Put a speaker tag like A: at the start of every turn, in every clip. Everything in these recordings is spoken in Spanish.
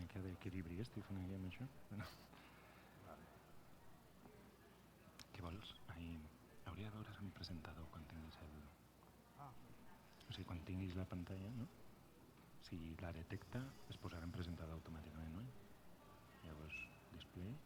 A: mica d'equilibri, estic fent aquí amb això. Bueno. Vale. Què vols? Hauria de veure si m'he presentat quan tinguis el... O sigui, quan tinguis la pantalla, no? Si la detecta, es posarà en presentada automàticament, no? Llavors, display...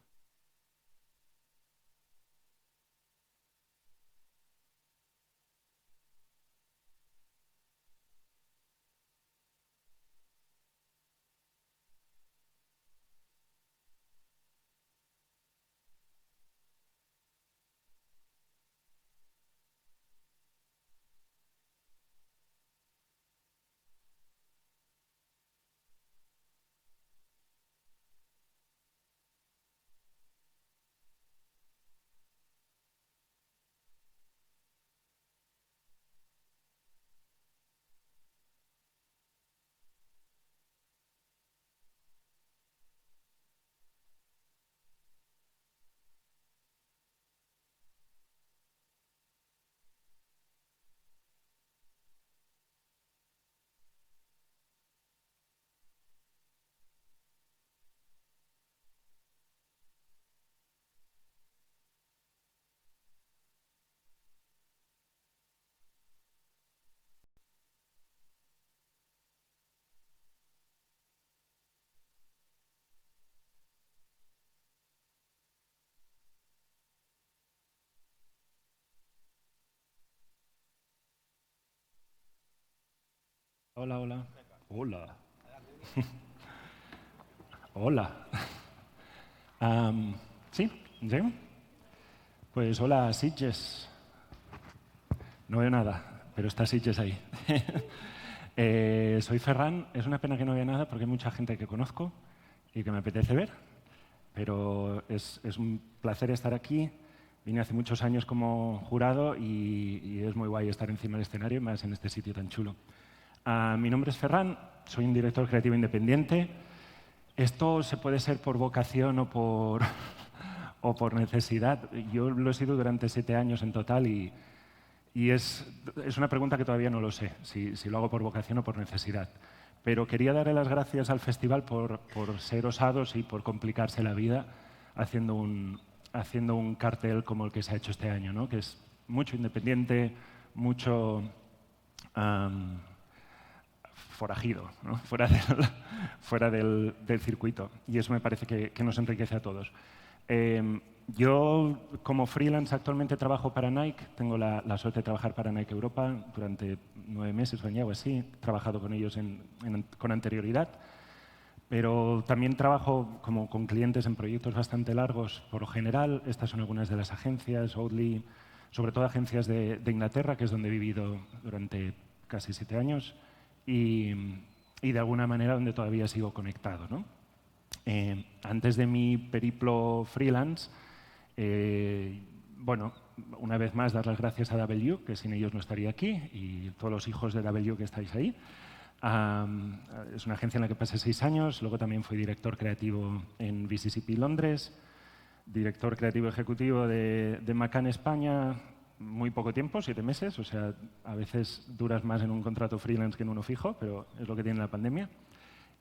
A: Hola, hola. Hola. Hola. ¿Sí? ¿Sí? Pues hola, Sitges. No veo nada, pero está Sitges ahí. Soy Ferran. Es una pena que no vea nada porque hay mucha gente que conozco y que me apetece ver, pero es un placer estar aquí. Vine hace muchos años como jurado y es muy guay estar encima del escenario, más en este sitio tan chulo. Mi nombre es Ferran, soy un director creativo independiente. Esto se puede ser por vocación o por necesidad. Yo lo he sido durante 7 años en total y es una pregunta que todavía no lo sé, si lo hago por vocación o por necesidad. Pero quería darle las gracias al festival por ser osados y por complicarse la vida haciendo un cartel como el que se ha hecho este año, ¿no? Que es mucho independiente, mucho forajido, ¿no? fuera del circuito. Y eso me parece que nos enriquece a todos. Yo, como freelance, actualmente trabajo para Nike. Tengo la suerte de trabajar para Nike Europa durante 9 meses o algo así. He trabajado con ellos con anterioridad. Pero también trabajo como con clientes en proyectos bastante largos. Por lo general, estas son algunas de las agencias, Oatly, sobre todo agencias de Inglaterra, que es donde he vivido durante casi 7 años, y de alguna manera donde todavía sigo conectado, ¿no? Antes de mi periplo freelance, bueno, una vez más dar las gracias a W, que sin ellos no estaría aquí, y todos los hijos de W que estáis ahí. Es una agencia en la que pasé 6 años, luego también fui director creativo en VCCP Londres, director creativo ejecutivo de McCann España, muy poco tiempo, 7 meses, o sea, a veces duras más en un contrato freelance que en uno fijo, pero es lo que tiene la pandemia.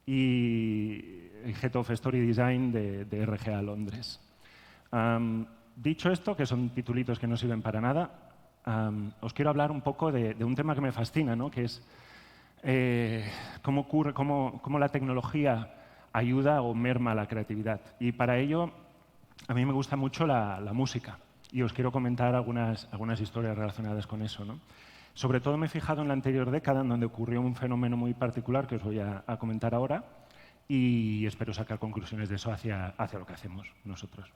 A: Y Head of Story Design de RGA Londres. Dicho esto, que son titulitos que no sirven para nada, os quiero hablar un poco de un tema que me fascina, ¿no? Que es cómo la tecnología ayuda o merma la creatividad. Y para ello, a mí me gusta mucho la música. Y os quiero comentar algunas historias relacionadas con eso, ¿no? Sobre todo me he fijado en la anterior década, en donde ocurrió un fenómeno muy particular que os voy a comentar ahora y espero sacar conclusiones de eso hacia lo que hacemos nosotros.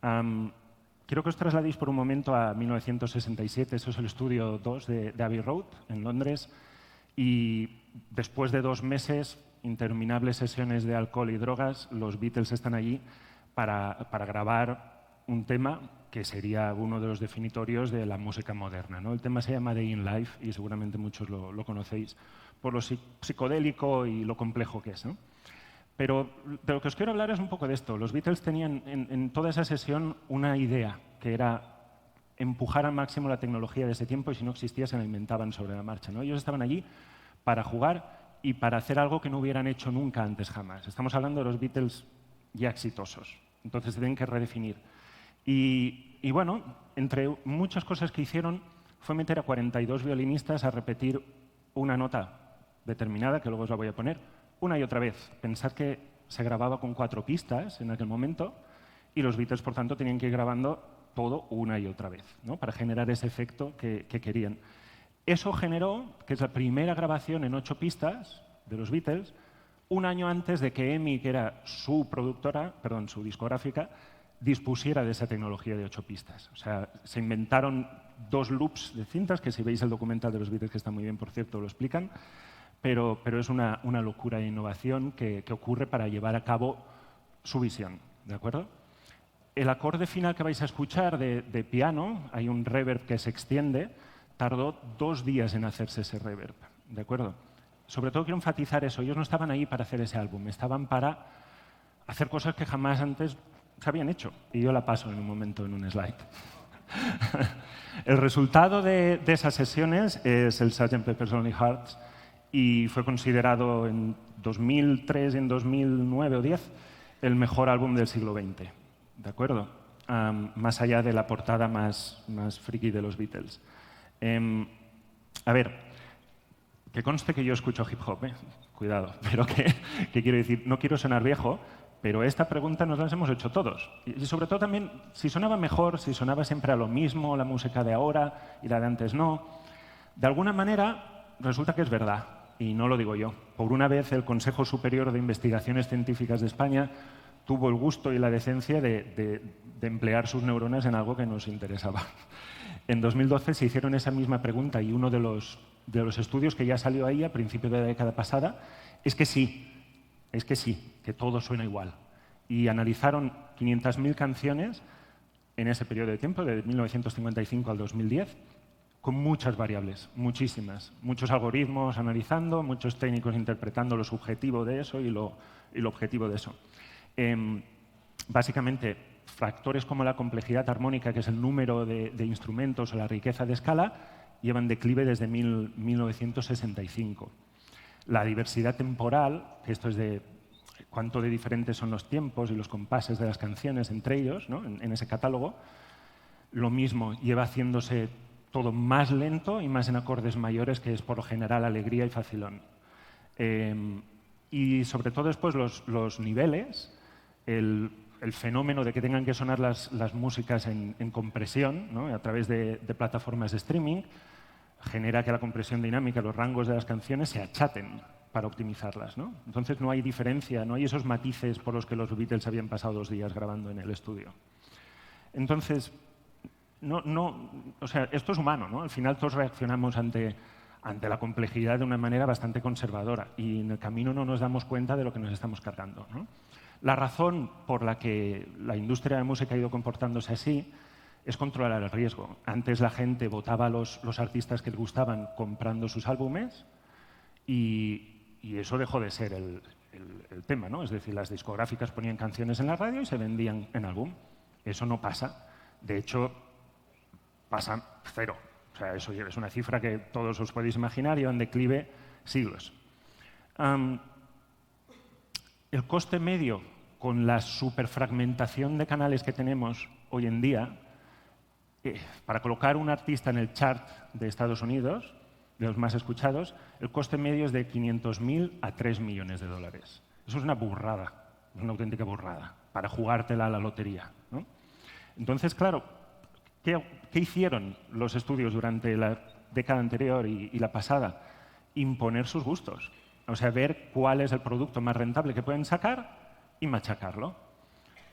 A: Quiero que os trasladéis por un momento a 1967. Eso es el estudio 2 de Abbey Road, en Londres. Y después de 2 meses, interminables sesiones de alcohol y drogas, los Beatles están allí para grabar un tema que sería uno de los definitorios de la música moderna, ¿no? El tema se llama Day in Life y seguramente muchos lo conocéis por lo psicodélico y lo complejo que es, ¿no? Pero de lo que os quiero hablar es un poco de esto. Los Beatles tenían en toda esa sesión una idea, que era empujar al máximo la tecnología de ese tiempo y si no existía se la inventaban sobre la marcha, ¿no? Ellos estaban allí para jugar y para hacer algo que no hubieran hecho nunca antes jamás. Estamos hablando de los Beatles ya exitosos, entonces se tienen que redefinir. Y bueno, entre muchas cosas que hicieron fue meter a 42 violinistas a repetir una nota determinada, que luego os la voy a poner, una y otra vez. Pensad que se grababa con 4 pistas en aquel momento y los Beatles, por tanto, tenían que ir grabando todo una y otra vez, ¿no? Para generar ese efecto que querían. Eso generó que es la primera grabación en 8 pistas de los Beatles, un año antes de que EMI, que era su productora, perdón, su discográfica, dispusiera de esa tecnología de 8 pistas. O sea, se inventaron 2 loops de cintas, que si veis el documental de los Beatles, que está muy bien, por cierto, lo explican, pero es una locura de innovación que ocurre para llevar a cabo su visión, ¿de acuerdo? El acorde final que vais a escuchar de piano, hay un reverb que se extiende, tardó 2 días en hacerse ese reverb, ¿de acuerdo? Sobre todo quiero enfatizar eso, ellos no estaban ahí para hacer ese álbum, estaban para hacer cosas que jamás antes se habían hecho. Y yo la paso en un momento en un slide. El resultado de esas sesiones es el Sgt. Pepper's Lonely Hearts y fue considerado en 2003 y en 2009 o 2010 el mejor álbum del siglo XX, ¿de acuerdo? Más allá de la portada más friki de los Beatles. A ver, que conste que yo escucho hip hop, cuidado, pero que quiero decir, no quiero sonar viejo, pero esta pregunta nos la hemos hecho todos. Y sobre todo también, si sonaba mejor, si sonaba siempre a lo mismo, la música de ahora y la de antes no. De alguna manera, resulta que es verdad, y no lo digo yo. Por una vez, el Consejo Superior de Investigaciones Científicas de España tuvo el gusto y la decencia de emplear sus neuronas en algo que nos interesaba. En 2012 se hicieron esa misma pregunta y uno de los estudios que ya salió ahí a principios de la década pasada es que sí, que todo suena igual. Y analizaron 500.000 canciones en ese periodo de tiempo, de 1955 al 2010, con muchas variables, muchísimas. Muchos algoritmos analizando, muchos técnicos interpretando lo subjetivo de eso y lo objetivo de eso. Básicamente, factores como la complejidad armónica, que es el número de instrumentos o la riqueza de escala, llevan declive desde 1965. La diversidad temporal, que esto es de cuánto de diferentes son los tiempos y los compases de las canciones entre ellos, ¿no? en ese catálogo, lo mismo, lleva haciéndose todo más lento y más en acordes mayores, que es por lo general alegría y facilón. Y sobre todo después los niveles, el fenómeno de que tengan que sonar las músicas en compresión, ¿no? A través de plataformas de streaming, genera que la compresión dinámica, los rangos de las canciones se achaten para optimizarlas, ¿no? Entonces no hay diferencia, no hay esos matices por los que los Beatles habían pasado 2 días grabando en el estudio. Entonces, o sea, esto es humano, ¿no? Al final todos reaccionamos ante la complejidad de una manera bastante conservadora y en el camino no nos damos cuenta de lo que nos estamos cargando, ¿no? La razón por la que la industria de la música ha ido comportándose así es controlar el riesgo. Antes la gente votaba a los artistas que les gustaban comprando sus álbumes y eso dejó de ser el tema, ¿no? Es decir, las discográficas ponían canciones en la radio y se vendían en álbum. Eso no pasa. De hecho, pasa 0. O sea, eso es una cifra que todos os podéis imaginar, lleva en declive siglos. El coste medio con la superfragmentación de canales que tenemos hoy en día, para colocar un artista en el chart de Estados Unidos, de los más escuchados, el coste medio es de 500.000 a 3 millones de dólares. Eso es una burrada, es una auténtica burrada, para jugártela a la lotería, ¿no? Entonces, claro, ¿qué hicieron los estudios durante la década anterior y la pasada? Imponer sus gustos. O sea, ver cuál es el producto más rentable que pueden sacar y machacarlo.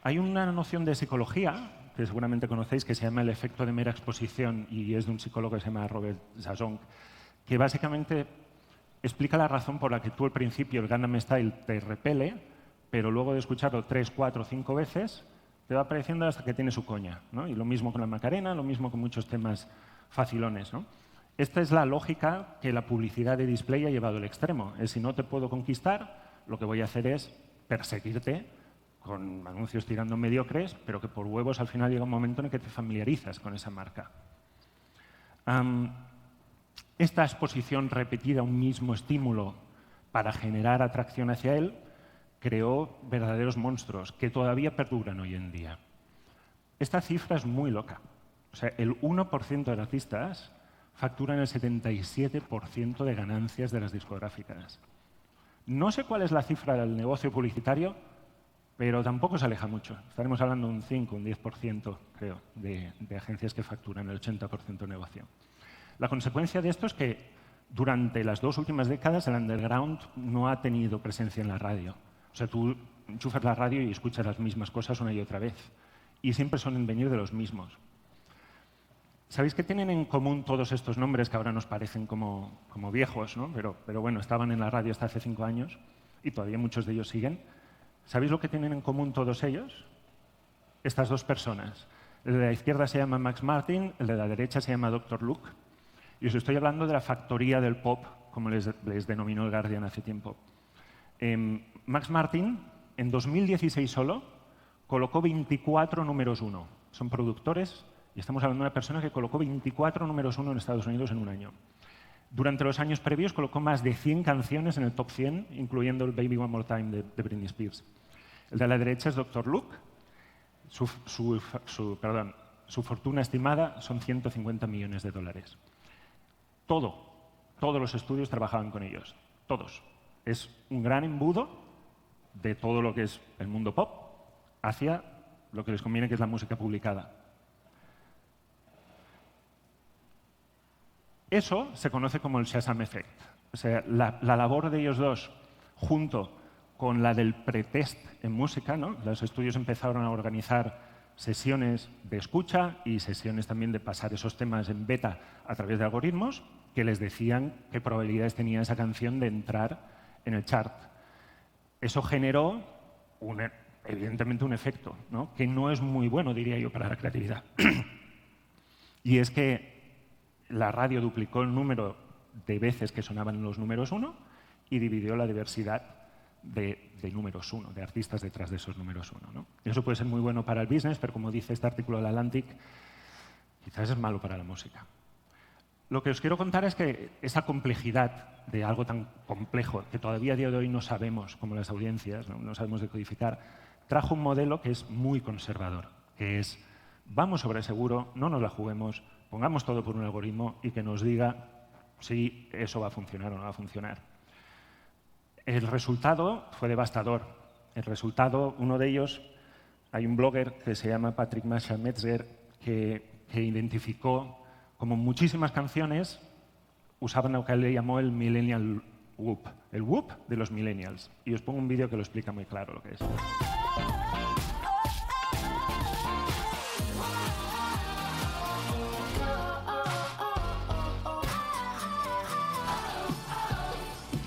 A: Hay una noción de psicología, que seguramente conocéis, que se llama el efecto de mera exposición y es de un psicólogo que se llama Robert Zasong, que básicamente explica la razón por la que tú al principio el Gangnam Style te repele, pero luego de escucharlo 3, 4, 5 veces, te va apareciendo hasta que tiene su coña, ¿no? Y lo mismo con la Macarena, lo mismo con muchos temas facilones, ¿no? Esta es la lógica que la publicidad de display ha llevado al extremo. Es si no te puedo conquistar, lo que voy a hacer es perseguirte con anuncios tirando mediocres, pero que por huevos al final llega un momento en el que te familiarizas con esa marca. Esta exposición repetida a un mismo estímulo para generar atracción hacia él, creó verdaderos monstruos que todavía perduran hoy en día. Esta cifra es muy loca. O sea, el 1% de artistas facturan el 77% de ganancias de las discográficas. No sé cuál es la cifra del negocio publicitario, pero tampoco se aleja mucho. Estaremos hablando de un 5, un 10%, creo, de agencias que facturan el 80% de negocio. La consecuencia de esto es que durante las 2 últimas décadas el underground no ha tenido presencia en la radio. O sea, tú enchufas la radio y escuchas las mismas cosas una y otra vez. Y siempre suelen venir de los mismos. ¿Sabéis qué tienen en común todos estos nombres que ahora nos parecen como viejos, ¿no? Pero bueno, estaban en la radio hasta hace 5 años y todavía muchos de ellos siguen? ¿Sabéis lo que tienen en común todos ellos? Estas 2 personas. El de la izquierda se llama Max Martin, el de la derecha se llama Dr. Luke. Y os estoy hablando de la factoría del pop, como les denominó el Guardian hace tiempo. Max Martin, en 2016 solo, colocó 24 números 1. Son productores y estamos hablando de una persona que colocó 24 números 1 en Estados Unidos en un año. Durante los años previos colocó más de 100 canciones en el top 100, incluyendo el Baby One More Time de Britney Spears. El de la derecha es Dr. Luke. Su fortuna estimada son $150 millones. Todos los estudios trabajaban con ellos. Todos. Es un gran embudo de todo lo que es el mundo pop hacia lo que les conviene, que es la música publicada. Eso se conoce como el Shazam Effect. O sea, la labor de ellos dos, junto con la del pretest en música, ¿no? Los estudios empezaron a organizar sesiones de escucha y sesiones también de pasar esos temas en beta a través de algoritmos que les decían qué probabilidades tenía esa canción de entrar en el chart. Eso generó, evidentemente, un efecto, ¿no? Que no es muy bueno, diría yo, para la creatividad. Y es que la radio duplicó el número de veces que sonaban los números 1 y dividió la diversidad de números 1, de artistas detrás de esos números 1, ¿no? Y eso puede ser muy bueno para el business, pero como dice este artículo del Atlantic, quizás es malo para la música. Lo que os quiero contar es que esa complejidad de algo tan complejo, que todavía a día de hoy no sabemos, como las audiencias, no sabemos decodificar, trajo un modelo que es muy conservador, que es vamos sobre seguro, no nos la juguemos, pongamos todo por un algoritmo y que nos diga si eso va a funcionar o no va a funcionar. El resultado fue devastador. El resultado, uno de ellos, hay un blogger que se llama Patrick Masha-Metzger que identificó como muchísimas canciones usaban lo que él le llamó el millennial whoop, el whoop de los millennials. Y os pongo un vídeo que lo explica muy claro lo que es.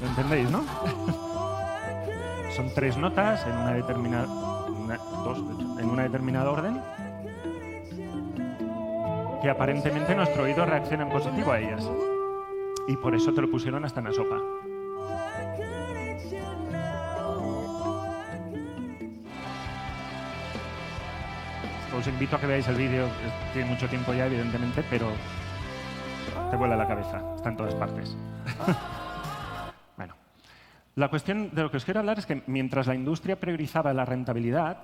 A: ¿Lo entendéis, no? Son 3 notas en una determinada, en una determinada orden que aparentemente nuestro oído reacciona en positivo a ellas. Y por eso te lo pusieron hasta en la sopa. Os invito a que veáis el vídeo, tiene mucho tiempo ya, evidentemente, pero te vuela la cabeza, está en todas partes. Bueno, la cuestión de lo que os quiero hablar es que mientras la industria priorizaba la rentabilidad,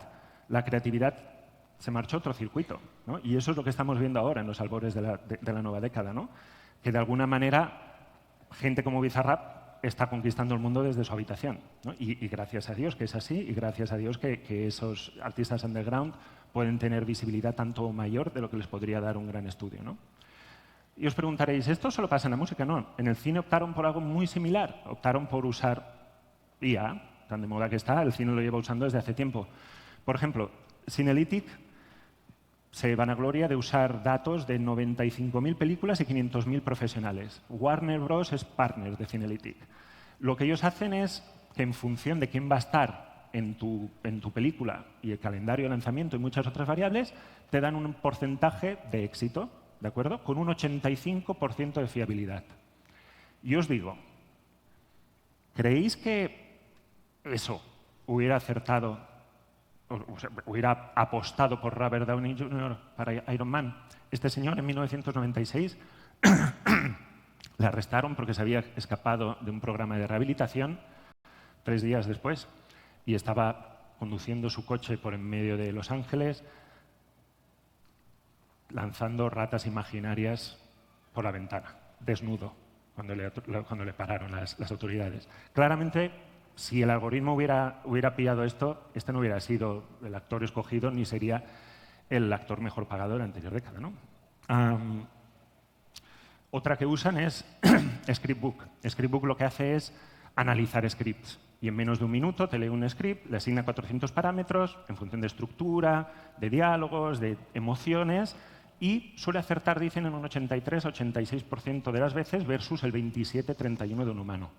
A: la creatividad se marchó a otro circuito, ¿no? Y eso es lo que estamos viendo ahora en los albores de la nueva década, ¿no? Que de alguna manera gente como Bizarrap está conquistando el mundo desde su habitación, ¿no? Y gracias a Dios que es así, y gracias a Dios que esos artistas underground pueden tener visibilidad tanto mayor de lo que les podría dar un gran estudio, ¿no? Y os preguntaréis, ¿esto solo pasa en la música? No, en el cine optaron por algo muy similar. Optaron por usar IA, tan de moda que está, el cine lo lleva usando desde hace tiempo. Por ejemplo, Cinelytic se vanagloria de usar datos de 95.000 películas y 500.000 profesionales. Warner Bros. Es partner de Cinelytic. Lo que ellos hacen es que en función de quién va a estar en tu película y el calendario de lanzamiento y muchas otras variables, te dan un porcentaje de éxito, ¿de acuerdo? Con un 85% de fiabilidad. Y os digo, ¿creéis que eso hubiera acertado, o sea, hubiera apostado por Robert Downey Jr. para Iron Man? Este señor en 1996 Le arrestaron porque se había escapado de un programa de rehabilitación 3 días después y estaba conduciendo su coche por en medio de Los Ángeles, lanzando ratas imaginarias por la ventana, desnudo, cuando le pararon las autoridades. Claramente, si el algoritmo hubiera pillado esto, este no hubiera sido el actor escogido ni sería el actor mejor pagado de la anterior década, ¿no? Otra que usan es Scriptbook. Scriptbook lo que hace es analizar scripts y en menos de un minuto te lee un script, le asigna 400 parámetros en función de estructura, de diálogos, de emociones y suele acertar, dicen, en un 83-86% de las veces versus el 27-31% de un humano.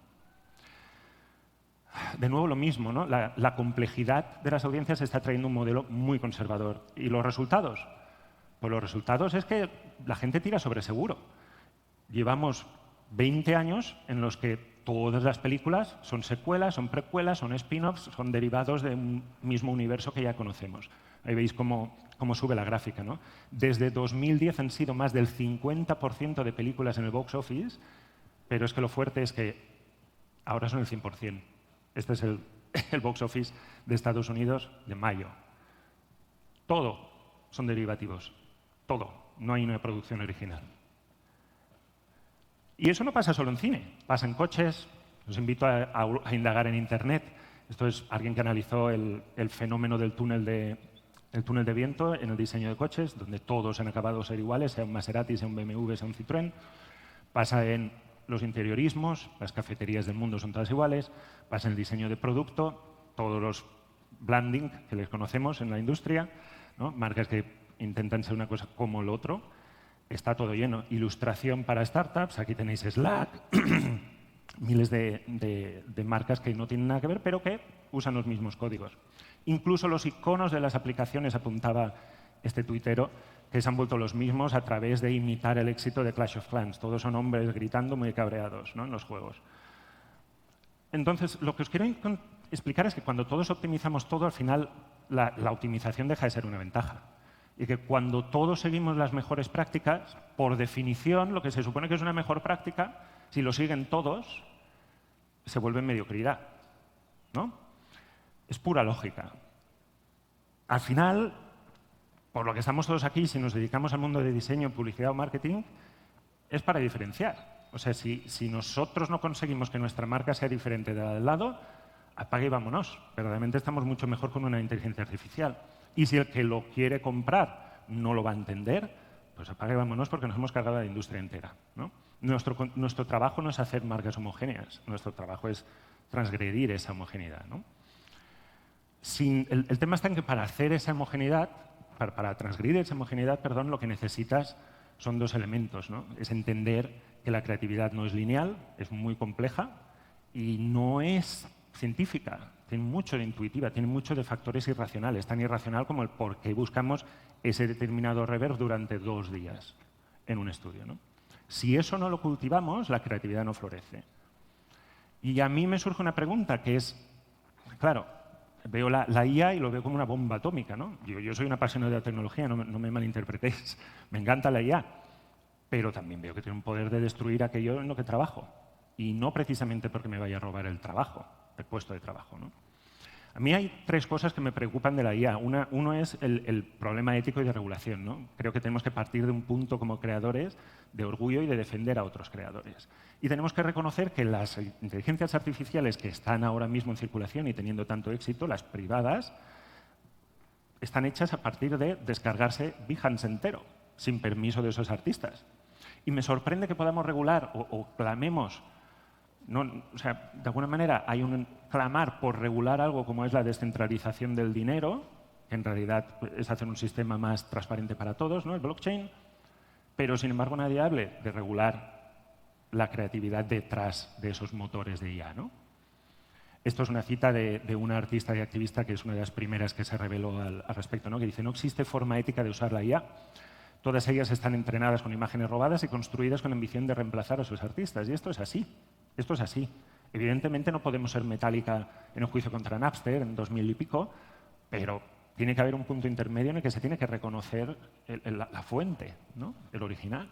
A: De nuevo lo mismo, ¿no? La complejidad de las audiencias está trayendo un modelo muy conservador. ¿Y los resultados? Pues los resultados es que la gente tira sobre seguro. Llevamos 20 años en los que todas las películas son secuelas, son precuelas, son spin-offs, son derivados de un mismo universo que ya conocemos. Ahí veis cómo sube la gráfica, ¿no? Desde 2010 han sido más del 50% de películas en el box office, pero es que lo fuerte es que ahora son el 100%. Este es el box office de Estados Unidos de mayo. Todo son derivativos. Todo. No hay una producción original. Y eso no pasa solo en cine. Pasa en coches. Os invito a indagar en Internet. Esto es alguien que analizó el fenómeno del túnel de viento en el diseño de coches, donde todos han acabado ser iguales, sea un Maserati, sea un BMW, sea un Citroën. Pasa en los interiorismos, las cafeterías del mundo son todas iguales. Pasa en el diseño de producto, todos los branding que les conocemos en la industria, ¿no? Marcas que intentan ser una cosa como el otro. Está todo lleno. Ilustración para startups, aquí tenéis Slack, miles de marcas que no tienen nada que ver, pero que usan los mismos códigos. Incluso los iconos de las aplicaciones, apuntaba este tuitero, que se han vuelto los mismos a través de imitar el éxito de Clash of Clans. Todos son hombres gritando muy cabreados, ¿no?, en los juegos. Entonces, lo que os quiero explicar es que cuando todos optimizamos todo, al final la optimización deja de ser una ventaja. Y que cuando todos seguimos las mejores prácticas, por definición, lo que se supone que es una mejor práctica, si lo siguen todos, se vuelve mediocridad, ¿no? Es pura lógica. Al final, por lo que estamos todos aquí, si nos dedicamos al mundo de diseño, publicidad o marketing, es para diferenciar. O sea, si nosotros no conseguimos que nuestra marca sea diferente de la del lado, apague y vámonos. Verdaderamente estamos mucho mejor con una inteligencia artificial. Y si el que lo quiere comprar no lo va a entender, pues apague y vámonos porque nos hemos cargado a la industria entera, ¿no? Nuestro trabajo no es hacer marcas homogéneas, nuestro trabajo es transgredir esa homogeneidad, ¿no? El tema está en que para hacer esa homogeneidad, para transgredir esa homogeneidad, perdón, lo que necesitas son dos elementos, ¿no? Es entender que la creatividad no es lineal, es muy compleja y no es científica. Tiene mucho de intuitiva, tiene mucho de factores irracionales, tan irracional como el por qué buscamos ese determinado reverb durante 2 días en un estudio, ¿no? Si eso no lo cultivamos, la creatividad no florece. Y a mí me surge una pregunta que es, claro, veo la IA y lo veo como una bomba atómica, ¿no? Yo soy un apasionado de la tecnología, no me malinterpretéis, me encanta la IA, pero también veo que tiene un poder de destruir aquello en lo que trabajo. Y no precisamente porque me vaya a robar el trabajo, el puesto de trabajo, ¿no? A mí hay 3 cosas que me preocupan de la IA. Uno es el problema ético y de regulación, ¿no? Creo que tenemos que partir de un punto como creadores de orgullo y de defender a otros creadores. Y tenemos que reconocer que las inteligencias artificiales que están ahora mismo en circulación y teniendo tanto éxito, las privadas, están hechas a partir de descargarse Behance entero, sin permiso de esos artistas. Y me sorprende que podamos regular o clamemos. No, o sea, de alguna manera hay un clamar por regular algo como es la descentralización del dinero, que en realidad es hacer un sistema más transparente para todos, ¿no?, el blockchain, pero sin embargo nadie hable de regular la creatividad detrás de esos motores de IA, ¿no? Esto es una cita de una artista y activista que es una de las primeras que se reveló al respecto, ¿no?, que dice: no existe forma ética de usar la IA. Todas ellas están entrenadas con imágenes robadas y construidas con la ambición de reemplazar a sus artistas. Y esto es así. Esto es así. Evidentemente no podemos ser Metallica en un juicio contra Napster en 2000 y pico, pero tiene que haber un punto intermedio en el que se tiene que reconocer la fuente, ¿no?, el original.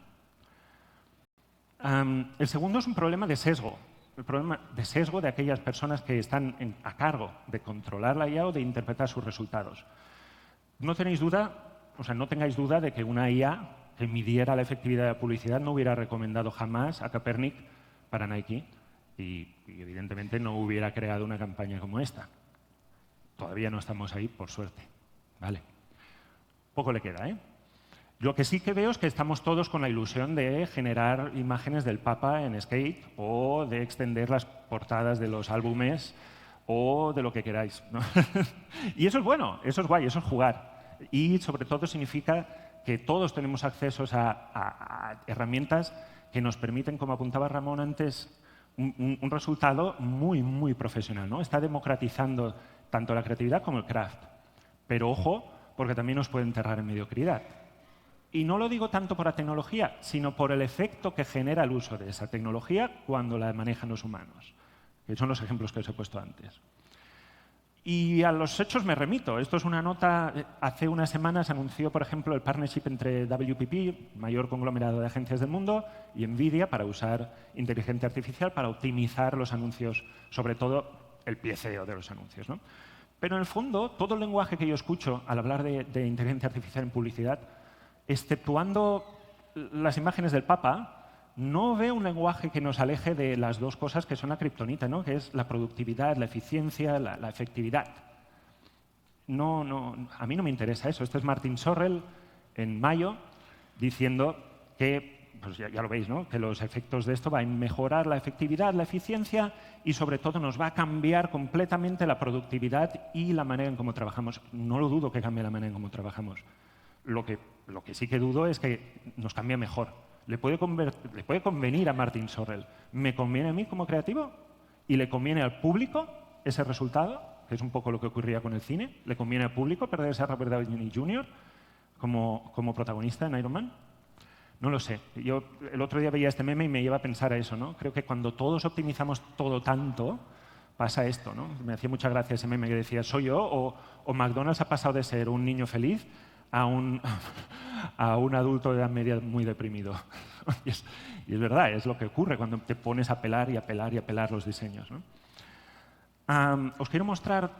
A: El segundo es un problema de sesgo. El problema de sesgo de aquellas personas que están a cargo de controlar la IA o de interpretar sus resultados. No tenéis duda, o sea, no tengáis duda de que una IA que midiera la efectividad de la publicidad no hubiera recomendado jamás a Kaepernick para Nike y evidentemente no hubiera creado una campaña como esta. Todavía no estamos ahí, por suerte. Vale. Poco le queda, ¿eh? Lo que sí que veo es que estamos todos con la ilusión de generar imágenes del Papa en skate o de extender las portadas de los álbumes o de lo que queráis, ¿no? Y eso es bueno, eso es guay, eso es jugar. Y sobre todo significa que todos tenemos acceso a herramientas que nos permiten, como apuntaba Ramón antes, un resultado muy, muy profesional, ¿no? Está democratizando tanto la creatividad como el craft. Pero ojo, porque también nos puede enterrar en mediocridad. Y no lo digo tanto por la tecnología, sino por el efecto que genera el uso de esa tecnología cuando la manejan los humanos, que son los ejemplos que os he puesto antes. Y a los hechos me remito. Esto es una nota, hace unas semanas anunció, por ejemplo, el partnership entre WPP, mayor conglomerado de agencias del mundo, y NVIDIA para usar inteligencia artificial para optimizar los anuncios, sobre todo el pieceo de los anuncios, ¿no? Pero en el fondo, todo el lenguaje que yo escucho al hablar de inteligencia artificial en publicidad, exceptuando las imágenes del Papa, no veo un lenguaje que nos aleje de las dos cosas que son la kriptonita, ¿no? Que es la productividad, la eficiencia, la efectividad. A mí no me interesa eso. Este es Martin Sorrell en mayo diciendo que, pues ya lo veis, ¿no? Que los efectos de esto van a mejorar la efectividad, la eficiencia y sobre todo nos va a cambiar completamente la productividad y la manera en cómo trabajamos. No lo dudo que cambie la manera en cómo trabajamos. Lo que sí que dudo es que nos cambie mejor. Le puede convenir a Martin Sorrell. ¿Me conviene a mí como creativo? ¿Y le conviene al público ese resultado? Que es un poco lo que ocurría con el cine. ¿Le conviene al público perderse a Robert Downey Jr. como protagonista en Iron Man? No lo sé. Yo el otro día veía este meme y me lleva a pensar a eso, ¿no? Creo que cuando todos optimizamos todo tanto, pasa esto, ¿no? Me hacía mucha gracia ese meme que decía, ¿soy yo o McDonald's ha pasado de ser un niño feliz a un adulto de edad media muy deprimido? Y es verdad, es lo que ocurre cuando te pones a apelar y apelar y apelar los diseños, ¿no? Os quiero mostrar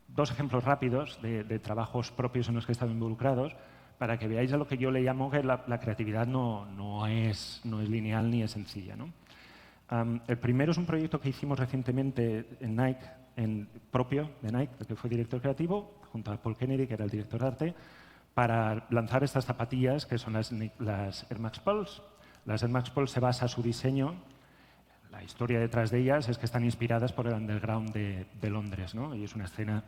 A: dos ejemplos rápidos de trabajos propios en los que he estado involucrados para que veáis a lo que yo le llamo que la creatividad no es lineal ni es sencilla, ¿no? El primero es un proyecto que hicimos recientemente en Nike, propio de Nike, del que fue director creativo, junto a Paul Kennedy, que era el director de arte, para lanzar estas zapatillas que son las Air Max Pulse. Las Air Max Pulse se basa su diseño, la historia detrás de ellas es que están inspiradas por el underground de Londres, ¿no? Y es una escena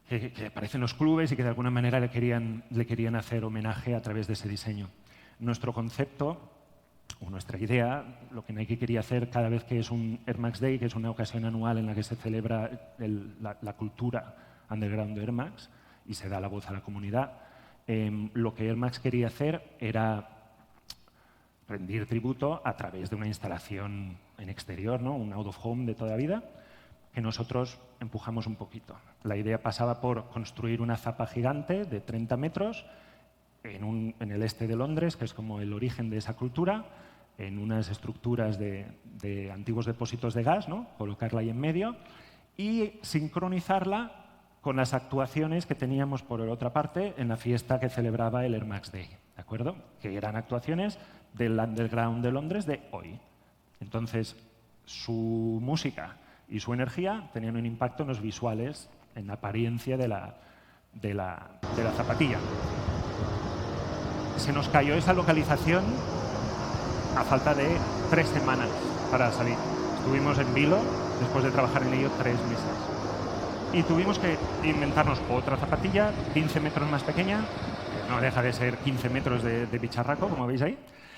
A: que aparece en los clubes y que de alguna manera le querían hacer homenaje a través de ese diseño. Nuestro concepto o nuestra idea, lo que Nike quería hacer cada vez que es un Air Max Day, que es una ocasión anual en la que se celebra la cultura underground de Air Max y se da la voz a la comunidad, lo que Air Max quería hacer era rendir tributo a través de una instalación en exterior, ¿no? Un out of home de toda la vida, que nosotros empujamos un poquito. La idea pasaba por construir una zapa gigante de 30 metros en el este de Londres, que es como el origen de esa cultura, en unas estructuras de antiguos depósitos de gas, ¿no? Colocarla ahí en medio y sincronizarla con las actuaciones que teníamos por otra parte en la fiesta que celebraba el Air Max Day, ¿de acuerdo? Que eran actuaciones del underground de Londres de hoy. Entonces, su música y su energía tenían un impacto en los visuales, en la apariencia de la zapatilla. Se nos cayó esa localización a falta de 3 semanas para salir. Estuvimos en vilo, después de trabajar en ello 3 meses. Y tuvimos que inventarnos otra zapatilla, 15 metros más pequeña, que no deja de ser 15 metros de bicharraco, como veis ahí,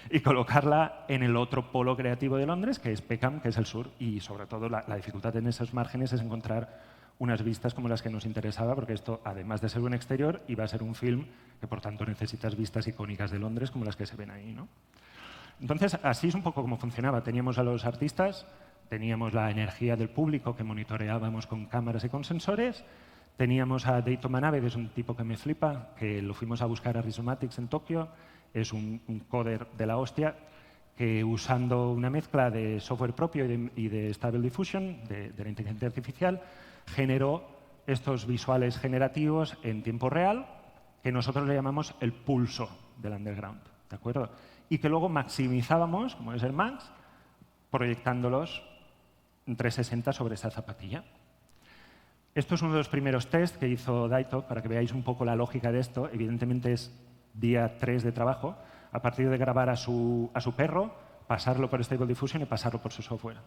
A: y colocarla en el otro polo creativo de Londres, que es Peckham, que es el sur. Y sobre todo la dificultad en esos márgenes es encontrar unas vistas como las que nos interesaba, porque esto, además de ser un exterior, iba a ser un film que, por tanto, necesitas vistas icónicas de Londres como las que se ven ahí, ¿no? Entonces, así es un poco como funcionaba. Teníamos a los artistas, teníamos la energía del público que monitoreábamos con cámaras y con sensores, teníamos a Deito Manabe, que es un tipo que me flipa, que lo fuimos a buscar a Rhizomatics en Tokio, es un coder de la hostia, que usando una mezcla de software propio y de Stable Diffusion, de la inteligencia artificial, generó estos visuales generativos en tiempo real, que nosotros le llamamos el pulso del underground, ¿de acuerdo? Y que luego maximizábamos, como es el Max, proyectándolos en 360 sobre esa zapatilla. Esto es uno de los primeros tests que hizo Daito, para que veáis un poco la lógica de esto. Evidentemente es día 3 de trabajo, a partir de grabar a su perro, pasarlo por Stable Diffusion y pasarlo por su software.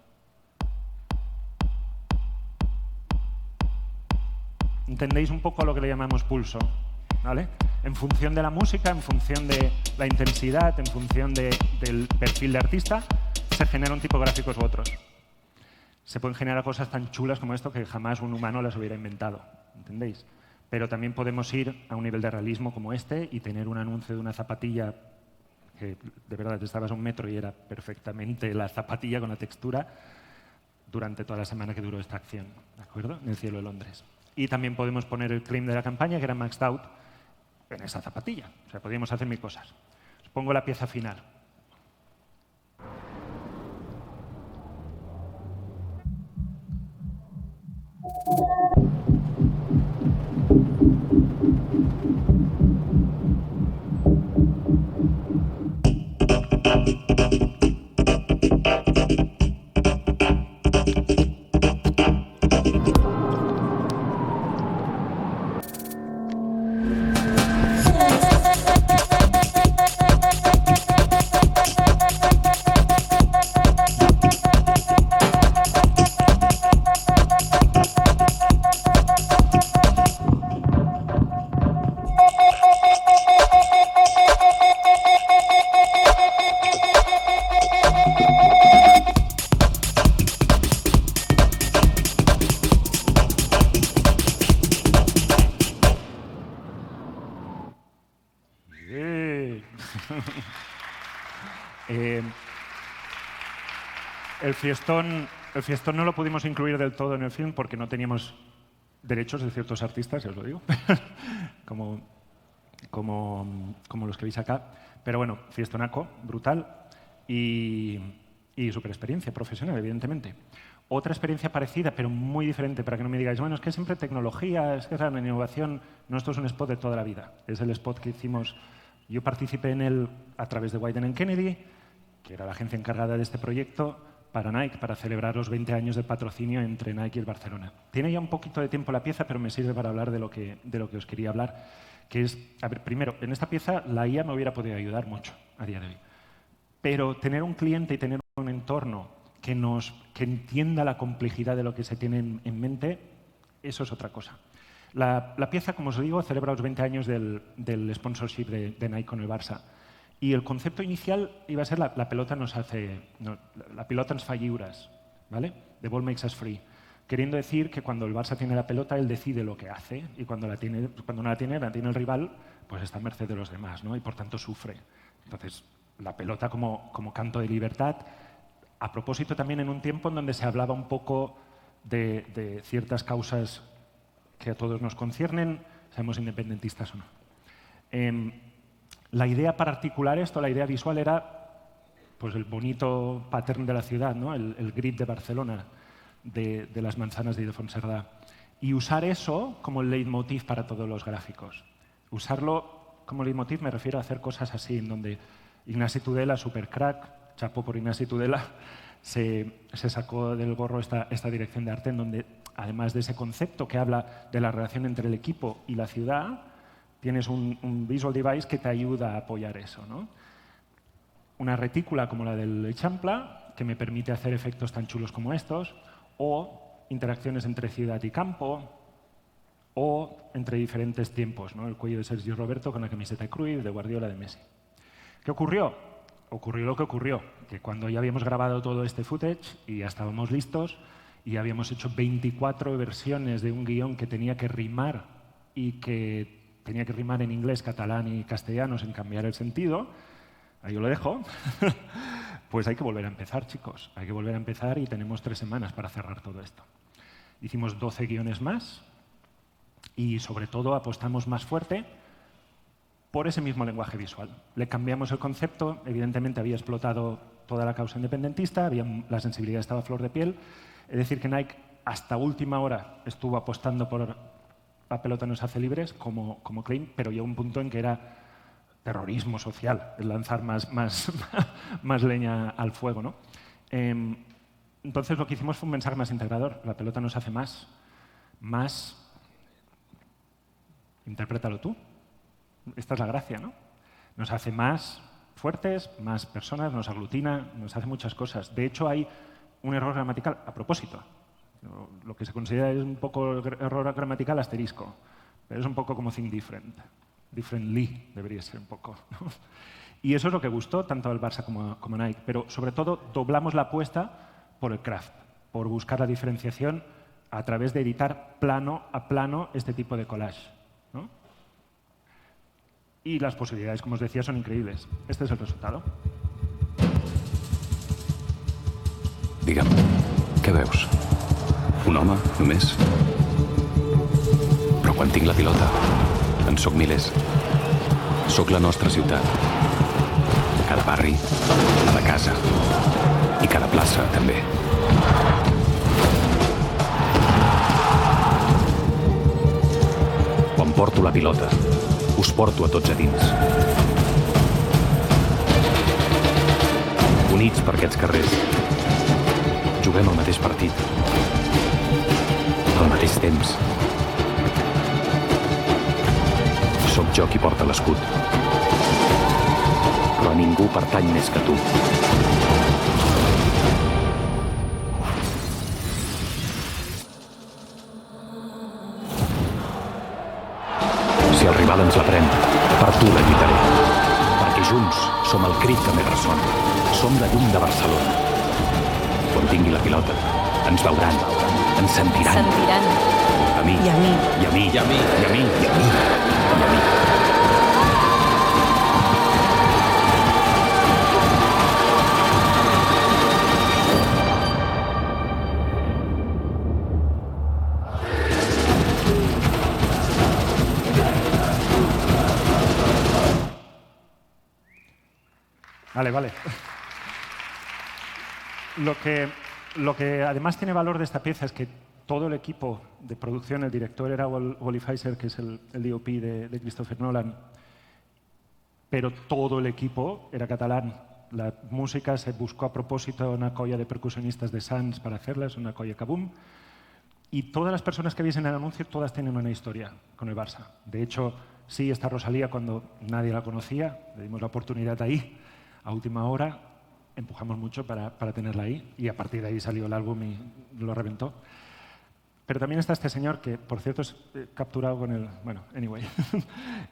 A: ¿Entendéis un poco lo que le llamamos pulso? ¿Vale? En función de la música, en función de la intensidad, en función del perfil de artista, se generan tipográficos u otros. Se pueden generar cosas tan chulas como esto que jamás un humano las hubiera inventado, ¿entendéis? Pero también podemos ir a un nivel de realismo como este y tener un anuncio de una zapatilla que de verdad estabas a 1 metro y era perfectamente la zapatilla con la textura durante toda la semana que duró esta acción, ¿de acuerdo? En el cielo de Londres. Y también podemos poner el claim de la campaña, que era maxed out, en esa zapatilla. O sea, podríamos hacer 1000 cosas. Os pongo la pieza final. El fiestón no lo pudimos incluir del todo en el film porque no teníamos derechos de ciertos artistas, ya os lo digo, como los que veis acá. Pero bueno, fiestonaco, brutal y súper experiencia profesional, evidentemente. Otra experiencia parecida, pero muy diferente, para que no me digáis, bueno, es que siempre tecnología, es que es la innovación. No, esto es un spot de toda la vida. Es el spot que hicimos. Yo participé en él a través de Wieden & Kennedy, que era la agencia encargada de este proyecto, para Nike, para celebrar los 20 años de patrocinio entre Nike y el Barcelona. Tiene ya un poquito de tiempo la pieza, pero me sirve para hablar de lo que os quería hablar, que es, a ver, primero, en esta pieza la IA me hubiera podido ayudar mucho a día de hoy, pero tener un cliente y tener un entorno que entienda la complejidad de lo que se tiene en mente, eso es otra cosa. La pieza, como os digo, celebra los 20 años del sponsorship de Nike con el Barça. Y el concepto inicial iba a ser la pelota la pelota ens fa lliures, ¿vale? The ball makes us free. Queriendo decir que cuando el Barça tiene la pelota, él decide lo que hace, y cuando no la tiene el rival, pues está a merced de los demás, ¿no? Y por tanto sufre. Entonces, la pelota como canto de libertad, a propósito también en un tiempo en donde se hablaba un poco de ciertas causas que a todos nos conciernen, seamos independentistas o no. La idea para articular esto, la idea visual era pues, el bonito pattern de la ciudad, ¿no? el grid de Barcelona, de las manzanas de Ildefons Cerdà. Y usar eso como el leitmotiv para todos los gráficos. Usarlo como leitmotiv me refiero a hacer cosas así, en donde Ignasi Tudela, super crack, chapó por Ignasi Tudela, se sacó del gorro esta dirección de arte, en donde, además de ese concepto que habla de la relación entre el equipo y la ciudad, tienes un visual device que te ayuda a apoyar eso, ¿no? Una retícula como la del Eixample, que me permite hacer efectos tan chulos como estos, o interacciones entre ciudad y campo, o entre diferentes tiempos, ¿no? El cuello de Sergio Roberto con la camiseta de Cruyff, de Guardiola, de Messi. ¿Qué ocurrió? Ocurrió lo que ocurrió, que cuando ya habíamos grabado todo este footage y ya estábamos listos y habíamos hecho 24 versiones de un guión que tenía que rimar y que tenía que rimar en inglés, catalán y castellano sin cambiar el sentido, ahí yo lo dejo, pues hay que volver a empezar, chicos. Hay que volver a empezar y tenemos 3 semanas para cerrar todo esto. Hicimos 12 guiones más y, sobre todo, apostamos más fuerte por ese mismo lenguaje visual. Le cambiamos el concepto, evidentemente había explotado toda la causa independentista, la sensibilidad estaba a flor de piel. Es decir, que Nike hasta última hora estuvo apostando por la pelota nos hace libres como claim, pero llegó un punto en que era terrorismo social, el lanzar más leña al fuego, ¿no? Entonces lo que hicimos fue un mensaje más integrador. La pelota nos hace más. Interprétalo tú. Esta es la gracia, ¿no? Nos hace más fuertes, más personas, nos aglutina, nos hace muchas cosas. De hecho, hay un error gramatical a propósito. Lo que se considera es un poco error gramatical asterisco, pero es un poco como think different. Differently debería ser un poco, ¿no? Y eso es lo que gustó tanto al Barça como a Nike. Pero sobre todo doblamos la apuesta por el craft, por buscar la diferenciación a través de editar plano a plano este tipo de collage, ¿no? Y las posibilidades, como os decía, son increíbles. Este es el resultado.
B: Digue'm, què veus? Un home, només? Però quan tinc la pilota, en sóc milers. Sóc la nostra ciutat. Cada barri, cada casa i cada plaça, també. Quan porto la pilota, us porto a tots a dins. Units per aquests carrers. Juguem al mateix partit. Al mateix temps. Sóc jo qui porta l'escut. Però ningú pertany més que tu. Si el rival ens la pren, per tu la lluitaré. Perquè junts som el crit que més ressona. Som la llum de Barcelona. Quan tingui la pilota, ens veuran, ens sentiran. A mi. I a mi. I a mi. I a mi. I a mi. I a mi. I a mi.
A: Vale. Lo que además tiene valor de esta pieza es que todo el equipo de producción, el director era Wally Pfizer, que es el DOP de Christopher Nolan, pero todo el equipo era catalán. La música se buscó a propósito una colla de percusionistas de Sants para hacerla, es una colla Kaboom. Y todas las personas que veis en el anuncio, todas tienen una historia con el Barça. De hecho, sí, está Rosalía cuando nadie la conocía, le dimos la oportunidad ahí, a última hora, empujamos mucho para tenerla ahí y a partir de ahí salió el álbum y lo reventó. Pero también está este señor que, por cierto, es capturado con el... Bueno, anyway.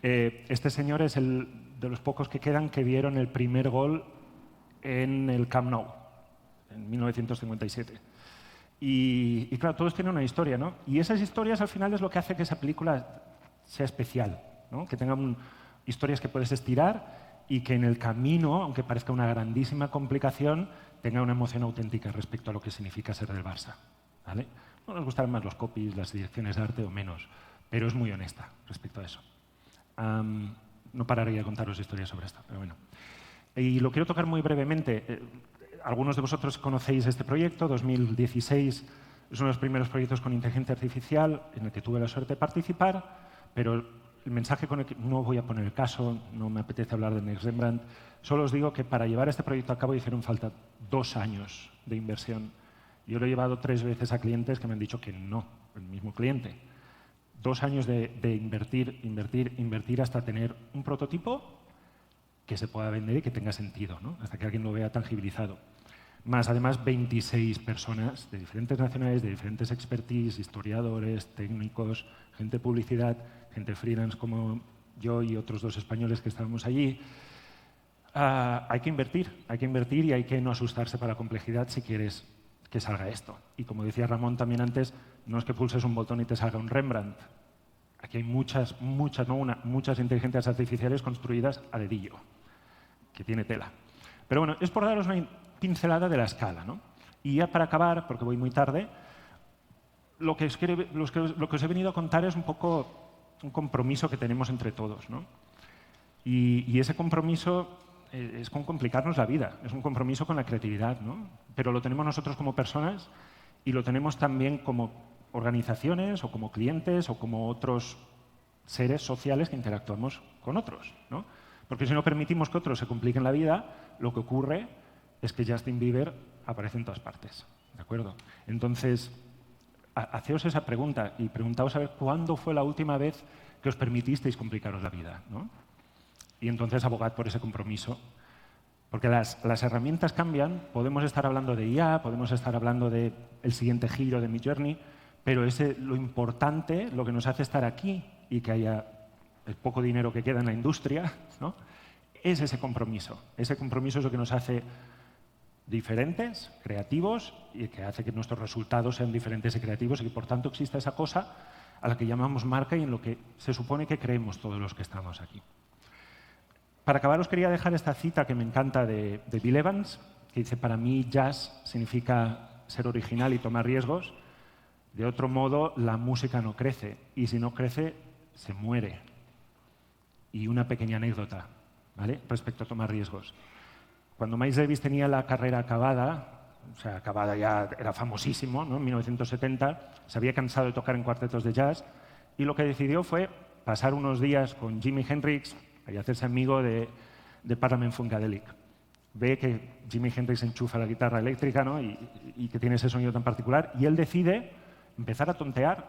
A: Este señor es el de los pocos que quedan que vieron el primer gol en el Camp Nou, en 1957. Y claro, todos tienen una historia, ¿no? Y esas historias al final es lo que hace que esa película sea especial, ¿no? Que tengan historias que puedes estirar y que en el camino, aunque parezca una grandísima complicación, tenga una emoción auténtica respecto a lo que significa ser del Barça, ¿vale? No nos gustan más los copies, las direcciones de arte o menos, pero es muy honesta respecto a eso. No pararía de contaros historias sobre esto, pero bueno. Y lo quiero tocar muy brevemente. Algunos de vosotros conocéis este proyecto, 2016, es uno de los primeros proyectos con inteligencia artificial en el que tuve la suerte de participar, pero el mensaje con el que no voy a poner el caso, no me apetece hablar de Next Rembrandt, solo os digo que para llevar este proyecto a cabo hicieron falta 2 años de inversión. Yo lo he llevado 3 veces a clientes que me han dicho que no, el mismo cliente. 2 años de invertir hasta tener un prototipo que se pueda vender y que tenga sentido, ¿no? Hasta que alguien lo vea tangibilizado. Más, además, 26 personas de diferentes nacionalidades, de diferentes expertise, historiadores, técnicos, gente de publicidad, gente freelance como yo y otros 2 españoles que estábamos allí. Hay que invertir y hay que no asustarse para la complejidad si quieres que salga esto. Y como decía Ramón también antes, no es que pulses un botón y te salga un Rembrandt. Aquí hay muchas inteligencias artificiales construidas a dedillo, que tiene tela. Pero bueno, es por daros una pincelada de la escala, ¿no? Y ya para acabar, porque voy muy tarde, lo que os he venido a contar es un poco un compromiso que tenemos entre todos, ¿no? Y ese compromiso es con complicarnos la vida, es un compromiso con la creatividad, ¿no? Pero lo tenemos nosotros como personas y lo tenemos también como organizaciones o como clientes o como otros seres sociales que interactuamos con otros, ¿no? Porque si no permitimos que otros se compliquen la vida, lo que ocurre es que Justin Bieber aparece en todas partes, ¿de acuerdo? Entonces, haceos esa pregunta y preguntaos a ver cuándo fue la última vez que os permitisteis complicaros la vida, ¿no? Y entonces abogad por ese compromiso. Porque las herramientas cambian, podemos estar hablando de IA, podemos estar hablando del siguiente giro de Midjourney, pero lo importante, lo que nos hace estar aquí y que haya el poco dinero que queda en la industria, ¿no? Es ese compromiso. Ese compromiso es lo que nos hace diferentes, creativos, y que hace que nuestros resultados sean diferentes y creativos y que, por tanto, exista esa cosa a la que llamamos marca y en lo que se supone que creemos todos los que estamos aquí. Para acabar, os quería dejar esta cita que me encanta de Bill Evans, que dice: para mí jazz significa ser original y tomar riesgos. De otro modo, la música no crece, y si no crece, se muere. Y una pequeña anécdota, ¿vale?, respecto a tomar riesgos. Cuando Miles Davis tenía la carrera acabada, o sea, acabada ya, era famosísimo, ¿no?, en 1970, se había cansado de tocar en cuartetos de jazz, y lo que decidió fue pasar unos días con Jimi Hendrix y hacerse amigo de Parliament Funkadelic. Ve que Jimi Hendrix enchufa la guitarra eléctrica, ¿no?, y que tiene ese sonido tan particular, y él decide empezar a tontear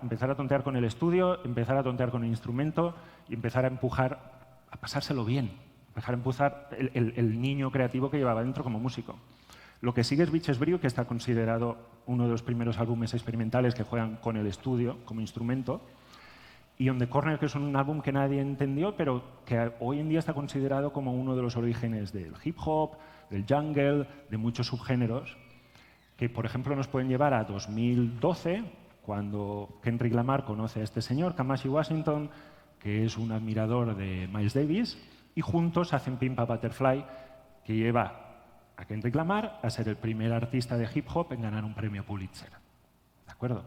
A: con el estudio, empezar a tontear con el instrumento y empezar a empujar, a pasárselo bien, empezar a empujar el niño creativo que llevaba dentro como músico. Lo que sigue es Bitches Brew, que está considerado uno de los primeros álbumes experimentales que juegan con el estudio como instrumento, y On the Corner, que es un álbum que nadie entendió, pero que hoy en día está considerado como uno de los orígenes del hip hop, del jungle, de muchos subgéneros, que, por ejemplo, nos pueden llevar a 2012, cuando Kendrick Lamar conoce a este señor, Kamasi Washington, que es un admirador de Miles Davis, y juntos hacen Pimp a Butterfly, que lleva a Kendrick Lamar a ser el primer artista de hip hop en ganar un premio Pulitzer. ¿De acuerdo?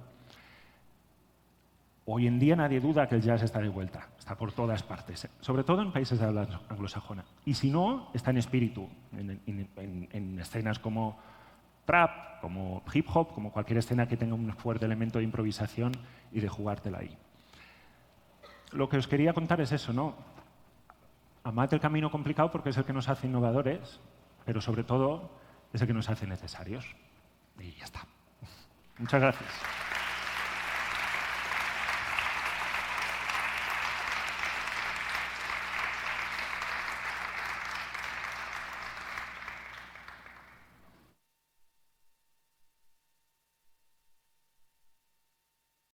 A: Hoy en día nadie duda que el jazz está de vuelta, está por todas partes, sobre todo en países de habla anglosajona. Y si no, está en espíritu, en escenas como trap, como hip hop, como cualquier escena que tenga un fuerte elemento de improvisación y de jugártela ahí. Lo que os quería contar es eso, ¿no? Amad el camino complicado porque es el que nos hace innovadores, pero sobre todo es el que nos hace necesarios. Y ya está. Muchas gracias.